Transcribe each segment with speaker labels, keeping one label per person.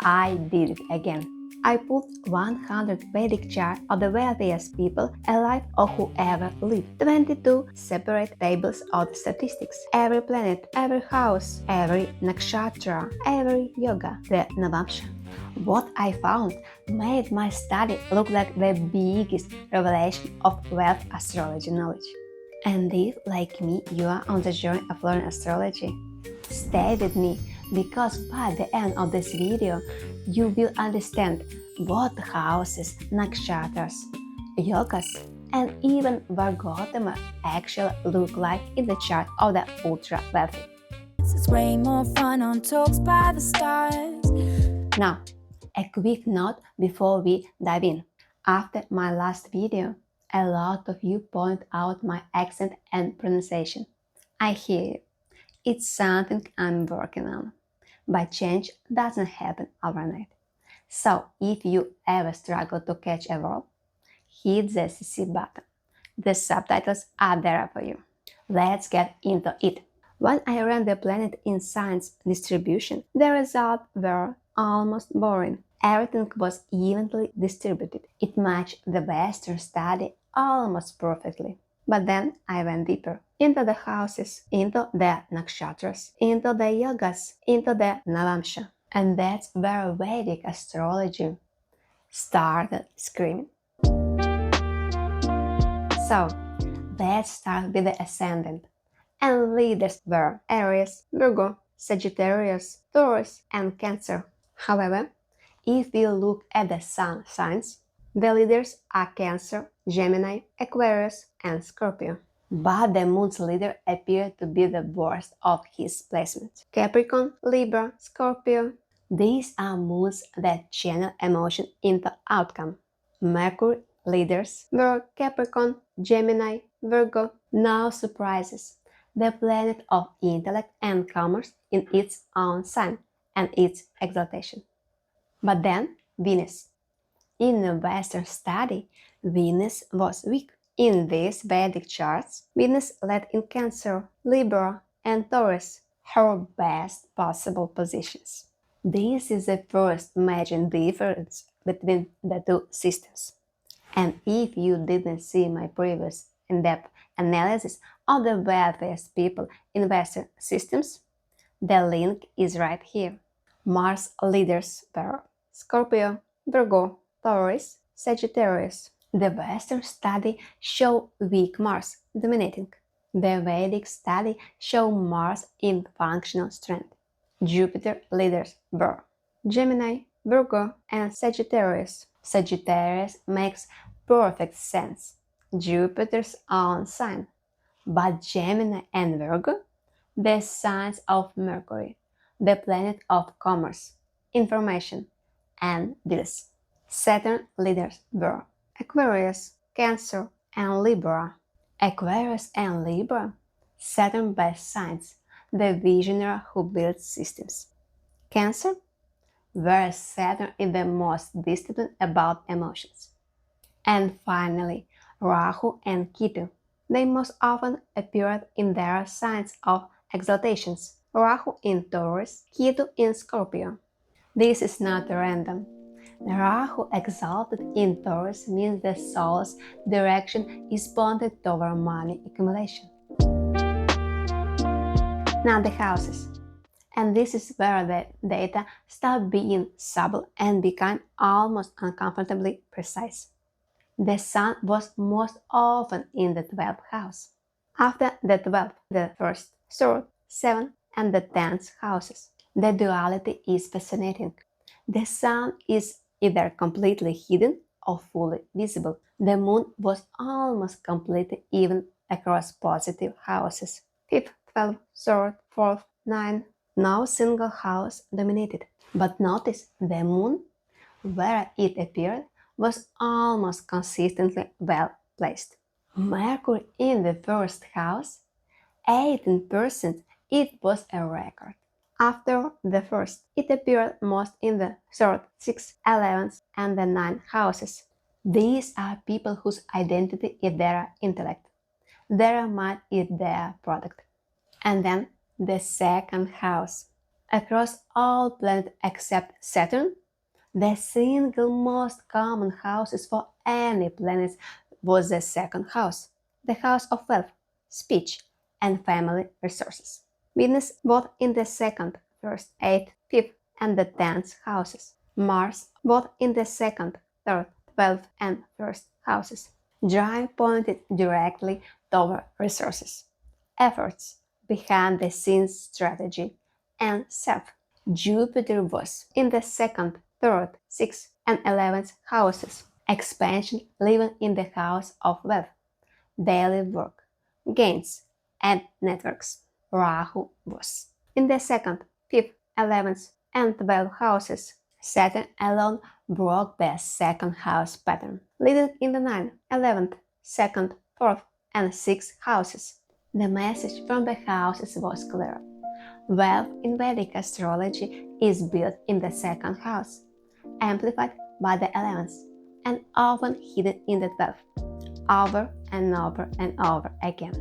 Speaker 1: I did it again. I put 100 Vedic charts of the wealthiest people alive or who ever lived. 22 separate tables of statistics. Every planet, every house, every nakshatra, every yoga, the Navamsa. What I found made my study look like the biggest revelation of wealth astrology knowledge. And if, like me, you are on the journey of learning astrology, stay with me, because by the end of this video, you will understand what houses, nakshatras, yogas, and even Vargottama actually look like in the chart of the ultra wealthy.
Speaker 2: It's way more fun on Talks by the Stars.
Speaker 1: Now, a quick note before we dive in. After my last video, a lot of you point out my accent and pronunciation. I hear you. It's something I'm working on. But change doesn't happen overnight. So if you ever struggle to catch a word, hit the CC button. The subtitles are there for you. Let's get into it. When I ran the planet in signs distribution, the results were almost boring. Everything was evenly distributed. It matched the Western study almost perfectly. But then I went deeper, into the houses, into the nakshatras, into the yogas, into the Navamsa. And that's where Vedic astrology started screaming. So, let's start with the ascendant. And leaders were Aries, Virgo, Sagittarius, Taurus, and Cancer. However, if we look at the sun signs, the leaders are Cancer, Gemini, Aquarius, and Scorpio. But the moon's leader appeared to be the worst of his placement. Capricorn, Libra, Scorpio. These are moons that channel emotion into outcome. Mercury leaders were Capricorn, Gemini, Virgo. No surprises. The planet of intellect and commerce in its own sign and its exaltation. But then Venus. In the Western study, Venus was weak. In these Vedic charts, Venus led in Cancer, Libra, and Taurus, her best possible positions. This is the first major difference between the two systems. And if you didn't see my previous in-depth analysis of the wealthiest people in Western systems, the link is right here. Mars leaders were Scorpio, Virgo, Taurus, Sagittarius. The Western study show weak Mars dominating. The Vedic study show Mars in functional strength. Jupiter leaders were Gemini, Virgo, and Sagittarius. Sagittarius makes perfect sense. Jupiter's own sign. But Gemini and Virgo, the signs of Mercury, the planet of commerce, information, and deals. Saturn leaders were Aquarius, Cancer, and Libra. Aquarius and Libra, Saturn-based signs, the visionary who builds systems. Cancer, where Saturn is the most disciplined about emotions. And finally, Rahu and Ketu. They most often appeared in their signs of exaltations. Rahu in Taurus, Ketu in Scorpio. This is not random. Rahu exalted in Taurus means the soul's direction is pointed toward money accumulation. Now the houses. And this is where the data start being subtle and become almost uncomfortably precise. The Sun was most often in the 12th house. After the 12th, the 1st, 3rd, 7th, and the 10th houses. The duality is fascinating. The Sun is either completely hidden or fully visible. The Moon was almost completely even across positive houses. 5th, 12th, 3rd, 4th, 9th. No single house dominated. But notice the Moon, where it appeared, was almost consistently well placed. Mercury in the 1st house, 18%, it was a record. After the 1st, it appeared most in the 3rd, 6th, 11th, and the 9th houses. These are people whose identity is their intellect. Their mind is their product. And then the 2nd house. Across all planets except Saturn, the single most common houses for any planet was the second house, the house of wealth, speech, and family resources. Venus both in the second, first, eighth, fifth, and the 10th houses. Mars both in the second, third, 12th, and first houses. Drive pointed directly toward resources, efforts, behind the scenes strategy, and self. Jupiter was in the second, third, sixth, and 11th houses. Expansion living in the house of wealth, daily work, gains, and networks. Rahu was in the second, fifth, 11th, and 12th houses. Saturn alone broke the second house pattern, leading in the 9th, 11th, 2nd, 4th, and 6th houses. The message from the houses was clear. Wealth in Vedic astrology is built in the second house, amplified by the 11th, and often hidden in the 12th, over and over and over again.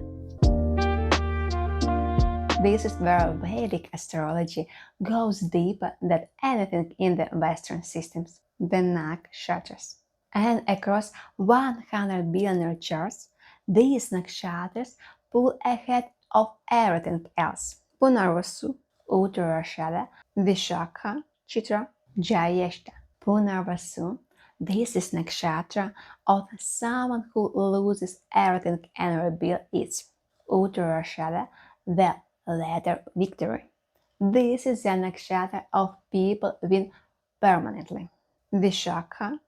Speaker 1: This is where Vedic astrology goes deeper than anything in the Western systems, the Nakshatras. And across 100 billionaire charts, these Nakshatras pull ahead of everything else. Punarvasu, Uttarashadha, Vishakha, Chitra, Jyotish. Punarvasu, this is Nakshatra of someone who loses everything and rebuilds it. Uttarashadha, the latter victory. This is the nakshatra of people win permanently. Vishakha,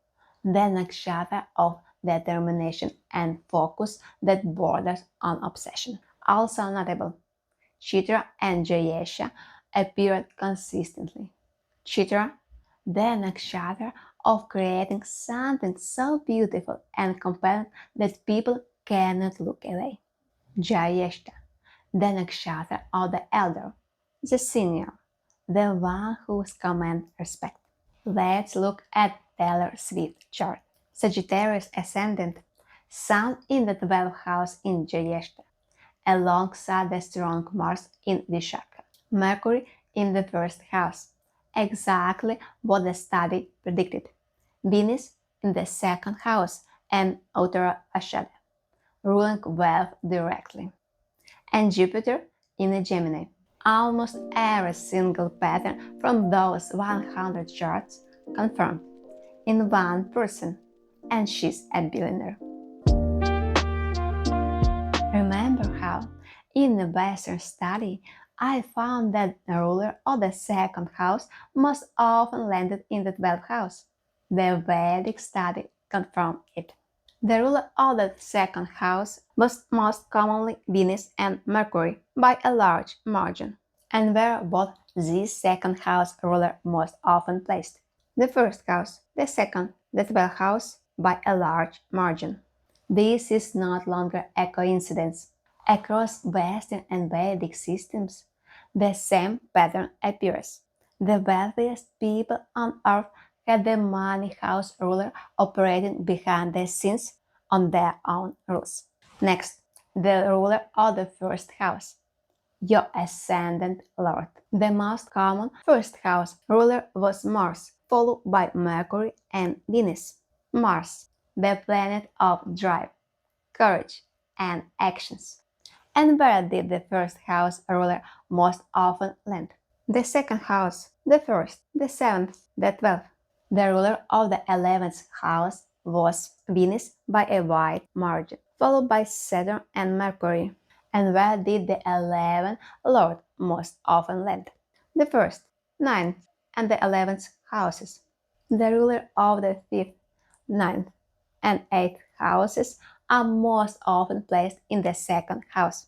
Speaker 1: the nakshatra of determination and focus that borders on obsession. Also notable, Chitra and Jayesha appeared consistently. Chitra, the nakshatra of creating something so beautiful and compelling that people cannot look away. Jayeshta, the nakshatra of the elder, the senior, the one whose command respect. Let's look at Taylor Swift's chart. Sagittarius ascendant, Sun in the 12th house in Jyeshta, alongside the strong Mars in Vishakha. Mercury in the first house, exactly what the study predicted. Venus in the second house and Uttarashadha, ruling wealth directly. And Jupiter in a Gemini. Almost every single pattern from those 100 charts confirmed in one person, and she's a billionaire. Remember how, in the Western study, I found that the ruler of the second house most often landed in the 12th house. The Vedic study confirmed it. The ruler of the second house was most commonly Venus and Mercury by a large margin, and were both this second house ruler most often placed. The first house, the second, the 12th house by a large margin. This is not longer a coincidence. Across Western and Vedic systems, the same pattern appears. The wealthiest people on earth had the money house ruler operating behind the scenes on their own rules. Next, the ruler of the first house, your ascendant lord. The most common first house ruler was Mars, followed by Mercury and Venus. Mars, the planet of drive, courage, and actions. And where did the first house ruler most often land? The second house, the first, the seventh, the 12th. The ruler of the 11th house was Venus by a wide margin, followed by Saturn and Mercury. And where did the 11th lord most often land? The first, ninth, and the 11th houses. The ruler of the 5th, ninth, and 8th houses are most often placed in the second house.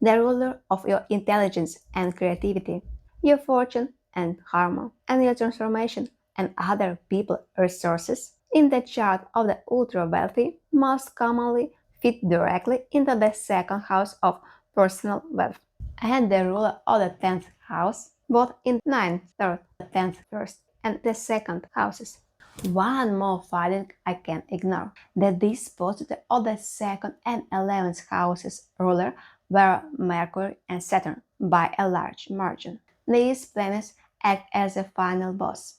Speaker 1: The ruler of your intelligence and creativity, your fortune and karma, and your transformation and other people resources in the chart of the ultra wealthy most commonly fit directly into the second house of personal wealth. And the ruler of the 10th house, both in 9th, 3rd, 10th, 1st, and the 2nd houses. One more finding I can't ignore, that dispositor of the 2nd and 11th houses ruler were Mercury and Saturn by a large margin. These planets act as a final boss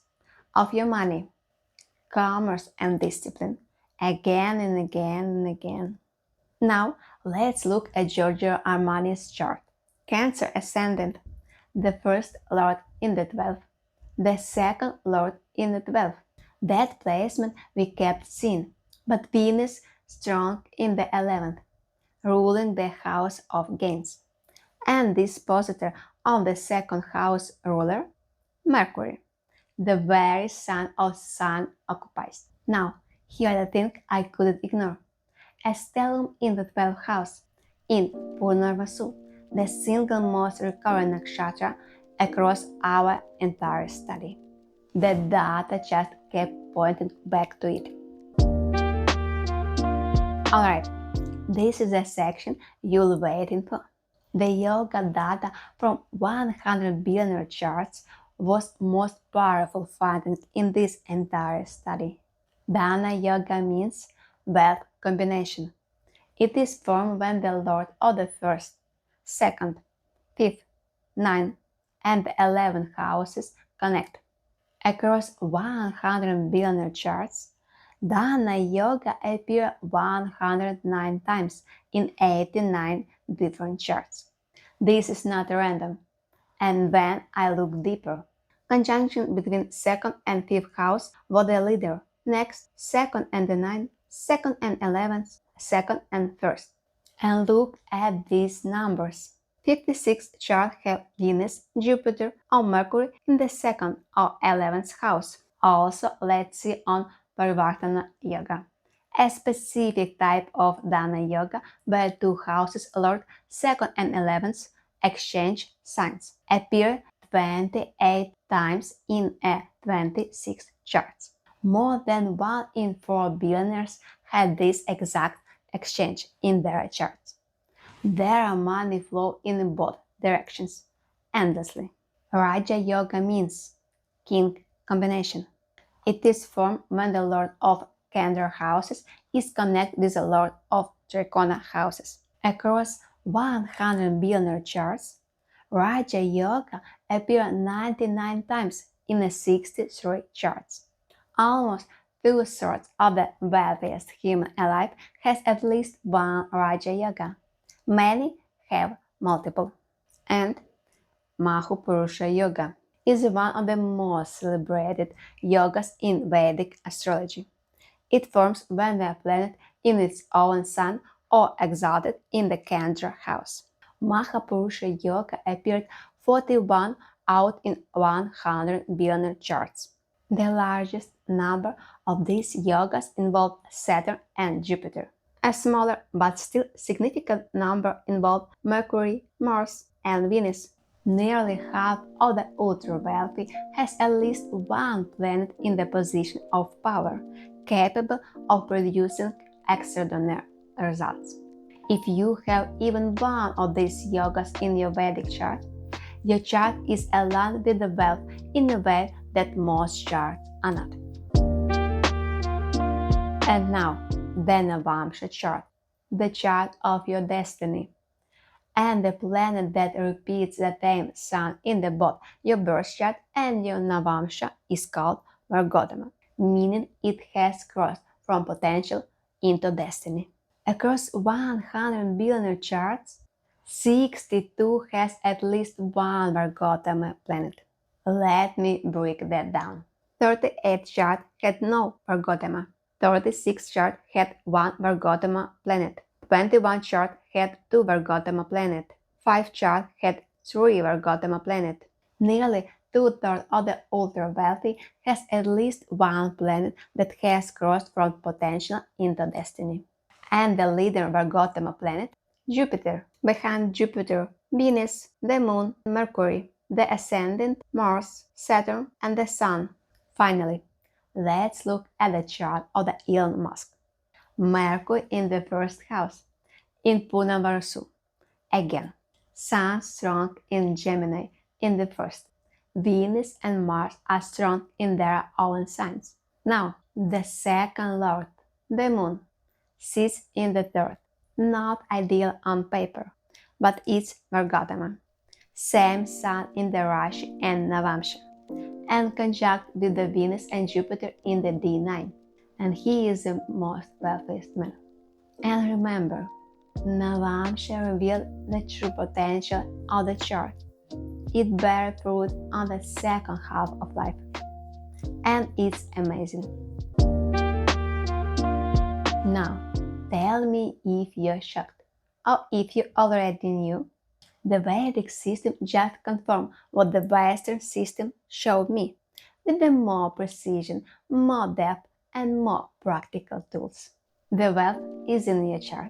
Speaker 1: of your money, commerce, and discipline again and again and again. Now, let's look at Giorgio Armani's chart. Cancer ascendant, the first lord in the 12th, the second lord in the 12th. That placement we kept seeing, but Venus strong in the 11th, ruling the house of gains, and dispositor of the second house ruler, Mercury, the very sun of Sun occupies. Now, here the thing I couldn't ignore. A stellium in the 12th house, in Punarvasu, the single most recurrent nakshatra across our entire study. The data just kept pointing back to it. Alright, this is a section you'll waiting for. The yoga data from 100 billionaire charts was most powerful finding in this entire study. Dhana yoga means wealth combination. It is formed when the lord of the first, second, fifth, ninth, and 11th houses connect. Across 100 billionaire charts, Dhana Yoga appears 109 times in 89 different charts. This is not random. And when I look deeper, conjunction between second and fifth house was the leader. Next, second and the ninth, second and 11th, second and first. And look at these numbers. 56 charts have Venus, Jupiter, or Mercury in the second or 11th house. Also, let's see on Vargottama Yoga, a specific type of Dhana Yoga where two houses, Lord, second and 11th, exchange signs, appear 28 times in a 26 charts. More than 1 in 4 billionaires had this exact exchange in their charts. Their money flow in both directions, endlessly. Raja Yoga means king combination. It is formed when the lord of Kendra houses is connected with the lord of Trikona houses. Across 100 billionaire charts, Raja Yoga appears 99 times in 63 charts. Almost two-thirds of the wealthiest human alive has at least one Raja Yoga. Many have multiple. And Mahapurusha Yoga is one of the most celebrated yogas in Vedic astrology. It forms when the planet in its own sun or exalted in the Kendra house. Mahapurusha Yoga appeared 41 out in 100 billionaire charts. The largest number of these yogas involve Saturn and Jupiter. A smaller but still significant number involve Mercury, Mars, and Venus. Nearly half of the ultra-wealthy has at least one planet in the position of power, capable of producing extraordinary results. If you have even one of these yogas in your Vedic chart, your chart is aligned with the wealth in a way that most charts are not. And now, the Navamsa chart, the chart of your destiny, and the planet that repeats the same sun in both your birth chart and your Navamsa is called Vargottama, meaning it has crossed from potential into destiny. Across 100 billionaire charts, 62 has at least one Vargottama planet. Let me break that down. 38 chart had no Vargottama. 36 chart had one Vargottama planet. 21 chart had two Vargottama planet. 5 chart had 3 Vargottama planet. Nearly two-thirds of the ultra-wealthy has at least one planet that has crossed from potential into destiny. And the leader Vargottama planet, Jupiter. Behind Jupiter, Venus, the Moon, Mercury, the Ascendant, Mars, Saturn, and the Sun. Finally, let's look at the chart of the Elon Musk. Mercury in the first house, in Punarvasu. Again, Sun strong in Gemini in the first. Venus and Mars are strong in their own signs. Now, the second lord, the Moon, sits in the third. Not ideal on paper, but it's Vargottama. same sun in the Rashi and Navamsa, and conjunct with the Venus and Jupiter in the D9, and he is the most wealthiest man. And remember, Navamsa reveals the true potential of the chart. It bears fruit on the second half of life, and it's amazing. Now, tell me if you're shocked, or if you already knew. The Vedic system just confirmed what the Western system showed me, with the more precision, more depth, and more practical tools. The wealth is in your chart.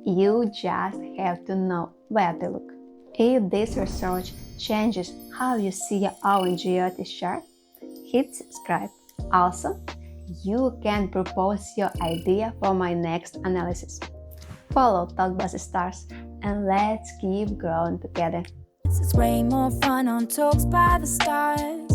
Speaker 1: You just have to know where to look. If this research changes how you see your own Jyotish chart, hit subscribe. Also, you can propose your idea for my next analysis. Follow Talk by the Stars and let's keep growing together.
Speaker 2: It's way more fun on Talks by the Stars.